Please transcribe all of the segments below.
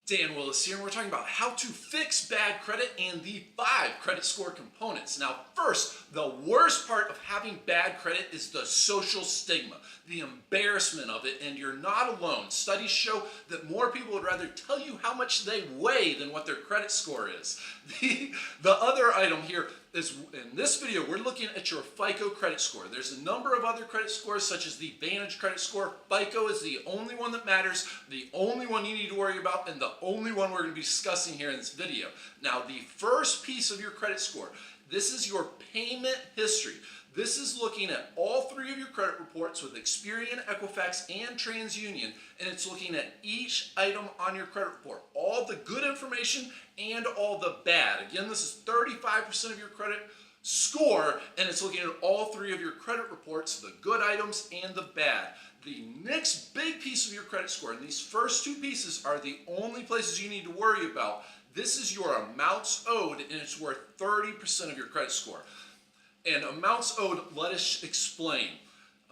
Dan Willis here, and we're talking about how to fix bad credit and the 5 credit score components. Now, first, the worst part of having bad credit is the social stigma, the embarrassment of it, and you're not alone. Studies show that more people would rather tell you how much they weigh than what their credit score is. The other item here is, in this video, we're looking at your FICO credit score. There's a number of other credit scores, such as the Vantage credit score. FICO is the only one that matters, the only one you need to worry about, and the only one we're going to be discussing here in this video. Now, the first piece of your credit score, this is your payment history. This is looking at all 3 of your credit reports with Experian, Equifax, and TransUnion, and it's looking at each item on your credit report, all the good information and all the bad. Again, this is 35% of your credit score, and it's looking at all 3 of your credit reports, the good items and the bad. The next big piece of your credit score, and these first 2 pieces are the only places you need to worry about. This is your amounts owed, and it's worth 30% of your credit score. And amounts owed, let us explain.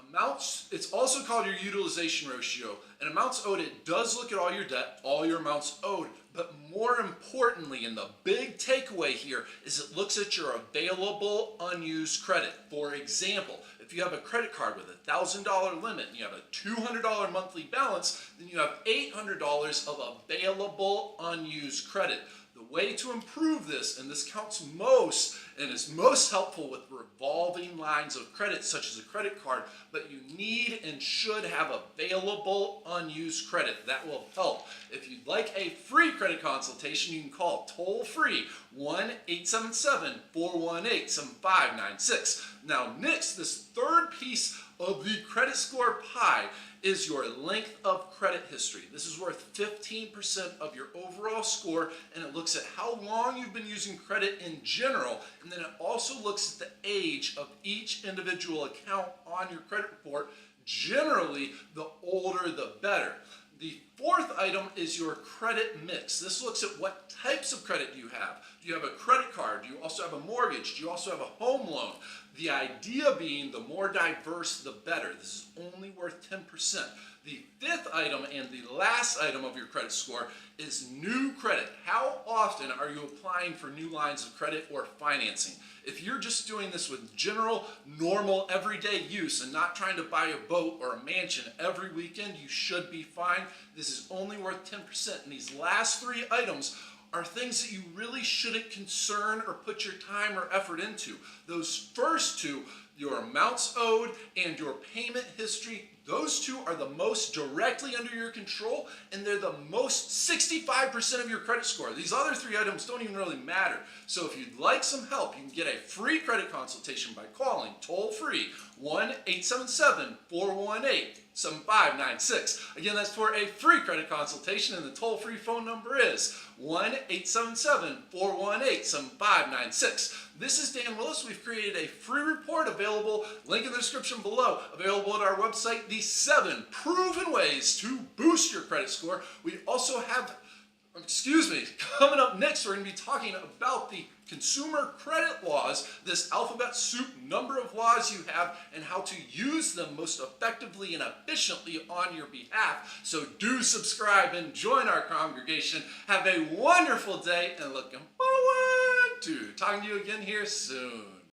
Amounts, it's also called your utilization ratio. And amounts owed, it does look at all your debt, all your amounts owed. But more importantly, and the big takeaway here, is it looks at your available unused credit. For example, if you have a credit card with a $1,000 limit and you have a $200 monthly balance, then you have $800 of available unused credit. The way to improve this, and this counts most and is most helpful with revolving lines of credit, such as a credit card, but you need and should have available unused credit. That will help. If you'd like a free credit consultation, you can call toll-free 1-877-418-7596. Now, next, this third piece of the credit score pie is your length of credit history. This is worth 15% of your overall score, and it looks at how long you've been using credit in general, and then it also looks at the age of each individual account on your credit report. Generally, the older the better. The fourth item is your credit mix. This looks at what types of credit you have. Do you have a credit card? Do you also have a mortgage? Do you also have a home loan? The idea being the more diverse, the better. This is only worth 10%. The fifth item and the last item of your credit score is new credit. How often are you applying for new lines of credit or financing? If you're just doing this with general, normal, everyday use and not trying to buy a boat or a mansion every weekend, you should be fine. This is only worth 10%. And these last 3 items are things that you really shouldn't concern or put your time or effort into. Those first 2, your amounts owed and your payment history, those 2 are the most directly under your control, and they're the most 65% of your credit score. These other 3 items don't even really matter. So if you'd like some help, you can get a free credit consultation by calling toll-free 1-877-418-7596. Again, that's for a free credit consultation, and the toll-free phone number is 1-877-418-7596. This is Dan Willis. We've created a free report available, link in the description below, available at our website, the 7 proven ways to boost your credit score. We also have, coming up next, we're going to be talking about the consumer credit laws, this alphabet soup number of laws you have, and how to use them most effectively and efficiently on your behalf. So do subscribe and join our congregation. Have a wonderful day, and looking forward to talking to you again here soon.